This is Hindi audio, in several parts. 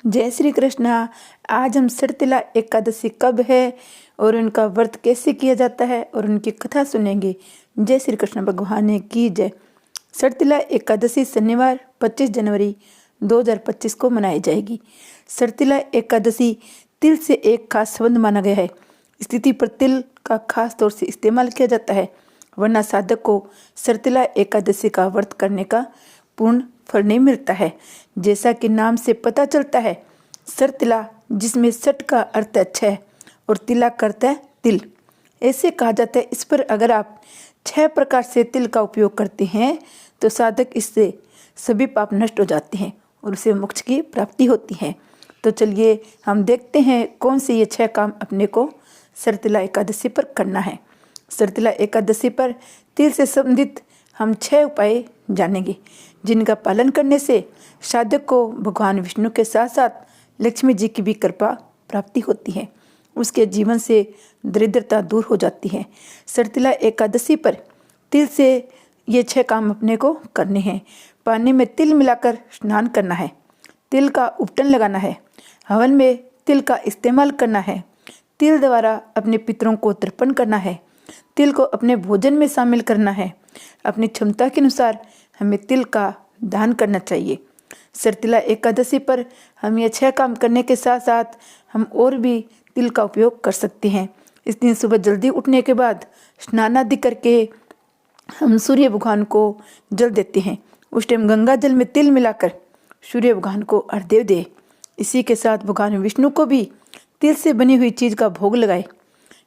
जय श्री कृष्णा। आज हम सरतिला एकादशी कब है और उनका व्रत कैसे किया जाता है और उनकी कथा सुनेंगे। जय श्री कृष्ण भगवान की जय। सरतिला एकादशी शनिवार 25 जनवरी 2025 को मनाई जाएगी। सरतिला एकादशी तिल से एक खास संबंध माना गया है। स्थिति पर तिल का खास तौर से इस्तेमाल किया जाता है, वरना साधक को सरतिला एकादशी का व्रत करने का पूर्ण फल नहीं मिलता है। जैसा कि नाम से पता चलता है, सरतिला जिसमें सट का अर्थ अच्छा है और तिला करता है तिल, ऐसे कहा जाता है। इस पर अगर आप 6 प्रकार से तिल का उपयोग करते हैं तो साधक इससे सभी पाप नष्ट हो जाते हैं और उसे मोक्ष की प्राप्ति होती है। तो चलिए हम देखते हैं कौन से ये 6 काम अपने को सरतिला एकादशी पर करना है। सरतिला एकादशी पर तिल से संबंधित हम 6 उपाय जानेंगे, जिनका पालन करने से साधक को भगवान विष्णु के साथ साथ लक्ष्मी जी की भी कृपा प्राप्ति होती है। उसके जीवन से दरिद्रता दूर हो जाती है। सरतिला एकादशी पर तिल से ये 6 काम अपने को करने हैं। पानी में तिल मिलाकर स्नान करना है, तिल का उपटन लगाना है, हवन में तिल का इस्तेमाल करना है, तिल द्वारा अपने पितरों को तर्पण करना है, तिल को अपने भोजन में शामिल करना है। अपनी क्षमता के अनुसार हमें तिल का दान करना चाहिए। सरतिला एकादशी पर हम ये 6 काम करने के साथ साथ हम और भी तिल का उपयोग कर सकते हैं। इस दिन सुबह जल्दी उठने के बाद स्नान आदि करके हम सूर्य भगवान को जल देते हैं। उस टाइम गंगा जल में तिल मिलाकर सूर्य भगवान को अर्घ्य दे। इसी के साथ भगवान विष्णु को भी तिल से बनी हुई चीज़ का भोग लगाए।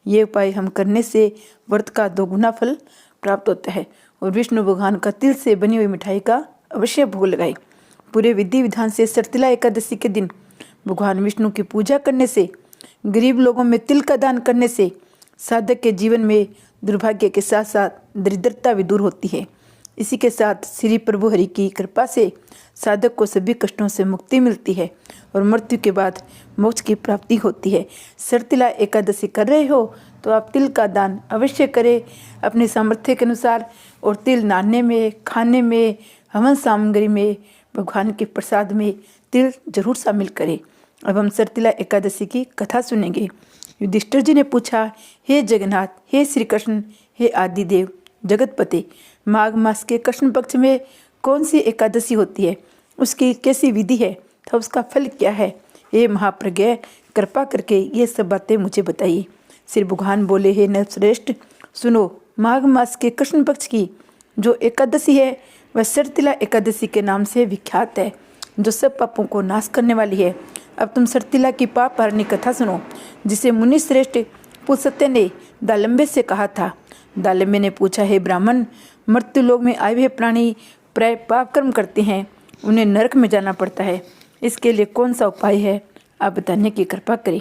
ये उपाय हम करने से व्रत का 2 गुना फल प्राप्त होता है और विष्णु भगवान का तिल से बनी हुई मिठाई का अवश्य भोग लगाए। पूरे विधि विधान से सरतिला एकादशी के दिन भगवान विष्णु की पूजा करने से, गरीब लोगों में तिल का दान करने से साधक के जीवन में दुर्भाग्य के साथ साथ दरिद्रता भी दूर होती है। इसी के साथ श्री प्रभु हरि की कृपा से साधक को सभी कष्टों से मुक्ति मिलती है और मृत्यु के बाद मोक्ष की प्राप्ति होती है। सरतिला एकादशी कर रहे हो तो आप तिल का दान अवश्य करें अपने सामर्थ्य के अनुसार, और तिल नाने में, खाने में, हवन सामग्री में, भगवान के प्रसाद में तिल जरूर शामिल करें। अब हम सरतिला एकादशी की कथा सुनेंगे। युधिष्ठिर जी ने पूछा, हे जगन्नाथ, हे श्री कृष्ण, हे आदिदेव जगतपते, माघ मास के कृष्ण पक्ष में कौन सी एकादशी होती है, उसकी कैसी विधि है तथा उसका फल क्या है? हे महाप्रज्ञ, कृपा करके ये सब बातें मुझे बताइए। श्री भगवान बोले, हे नरश्रेष्ठ, सुनो, माघ मास के कृष्ण पक्ष की जो एकादशी है वह सरतिला एकादशी के नाम से विख्यात है, जो सब पापों को नाश करने वाली है। अब तुम सरतिला की पाप हरणी कथा सुनो, जिसे मुनि श्रेष्ठ पुलस्त्य ने दालम्बे से कहा था। दालम्बे ने पूछा, हे ब्राह्मण, मृत्यु लोक में आए हुए प्राणी प्राय पाप कर्म करते हैं, उन्हें नरक में जाना पड़ता है। इसके लिए कौन सा उपाय है, आप बताने की कृपा करें।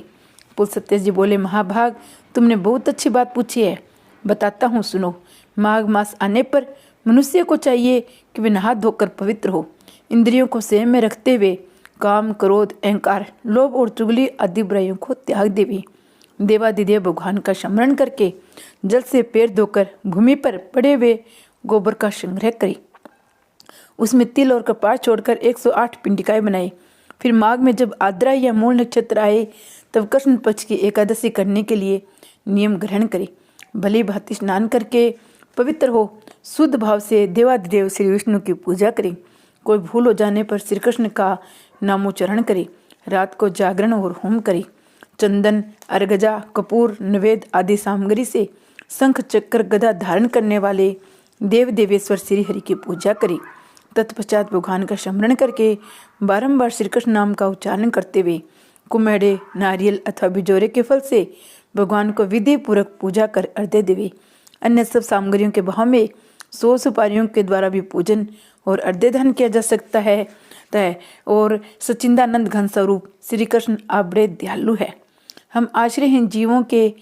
पुलस्त्य जी बोले, महाभाग, तुमने बहुत अच्छी बात पूछी है, बताता हूँ, सुनो। माघ मास आने पर मनुष्य को चाहिए कि वे नहा धोकर पवित्र हो, इंद्रियों को संयम में रखते हुए काम, क्रोध, अहंकार, लोभ और चुगली आदि बुराइयों को त्याग देवी, देवादिदेव भगवान का स्मरण करके जल से पैर धोकर भूमि पर पड़े हुए गोबर का संग्रह करी, उसमें तिल और कपास छोड़कर 108 पिंडिकाएं बनाई। फिर माघ में जब आद्रा या मूल नक्षत्र आए तब कृष्ण पक्ष की एकादशी करने के लिए नियम ग्रहण करें। भली भांति स्नान करके पवित्र हो शुद्ध भाव से देवादिदेव श्री विष्णु की पूजा करें। कोई भूल हो जाने पर श्री कृष्ण का नामोच्चारण करें। रात को जागरण और होम करें। चंदन, अर्गजा, कपूर, नवेद आदि सामग्री से शंख, चक्र, गदा धारण करने वाले देव देवेश्वर श्री हरि की पूजा करें। तत्पश्चात भगवान का स्मरण करके बारंबार श्री कृष्ण नाम का उच्चारण करते हुए कुम्हेड़े, नारियल अथवा बिजोरे के फल से भगवान को विधि पूर्वक पूजा कर अर्घ्य देवे। अन्य सब सामग्रियों के भाव में 100 सुपारियों के द्वारा भी पूजन और अर्घ्य दान किया जा सकता है। और सच्चिदानंद घन स्वरूप श्री कृष्ण आप बड़े दयालु है। हम आश्रयहीन जीवों के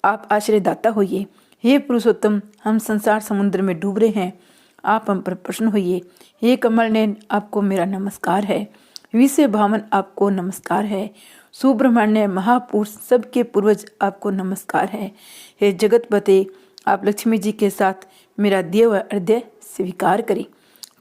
आप आश्रयदाता होइए। हे पुरुषोत्तम, हम संसार समुद्र में डूब रहे हैं, आप हम पर प्रसन्न होइए। हे कमल नयन, आपको मेरा नमस्कार है। विश्व भावन, आपको नमस्कार है। सुब्रह्मण्य महापुरुष, सबके पूर्वज, आपको नमस्कार है। हे जगतपते, आप लक्ष्मी जी के साथ मेरा दिया हुआ अर्घ्य स्वीकार करें।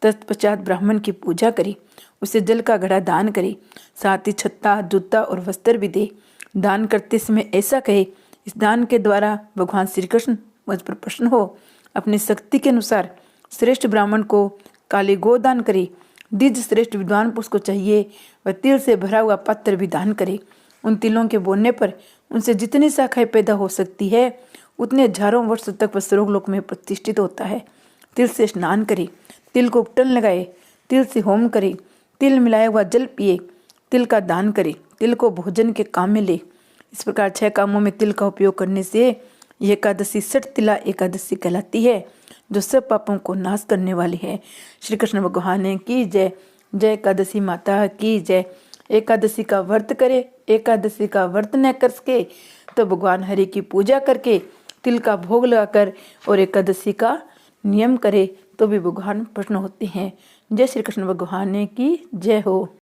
तत्पश्चात ब्राह्मण की पूजा करें उसे जल का घड़ा दान करे, साथ ही छत्ता, जूता और वस्त्र भी दे। दान करते समय ऐसा कहे, इस दान के द्वारा भगवान श्री कृष्ण मुझ पर प्रसन्न हो। अपनी शक्ति के अनुसार श्रेष्ठ ब्राह्मण को काली गो दान करे। द्विज श्रेष्ठ विद्वान पुरुष को चाहिए वह तिल से भरा हुआ पात्र भी दान करे। उन तिलों के बोने पर उनसे जितनी शाखाएं पैदा हो सकती है उतने हजारों वर्ष तक वह स्वर्गलोक में प्रतिष्ठित होता है। तिल से स्नान करे, तिल को उपटन लगाए, तिल से होम करे, तिल मिलाया हुआ जल पिए, तिल का दान करे, तिल को भोजन के काम में ले। इस प्रकार 6 कामों में तिल का उपयोग करने से यह एकादशी षटतिला एकादशी कहलाती है, जो सब पापों को नाश करने वाली है। श्री कृष्ण भगवान की जय। जय एकादशी माता की जय। एकादशी का व्रत करे, एकादशी का व्रत न कर सके तो भगवान हरि की पूजा करके तिल का भोग लगाकर और एकादशी का नियम करे तो भी भगवान प्रसन्न होते हैं। जय श्री कृष्ण भगवान की जय हो।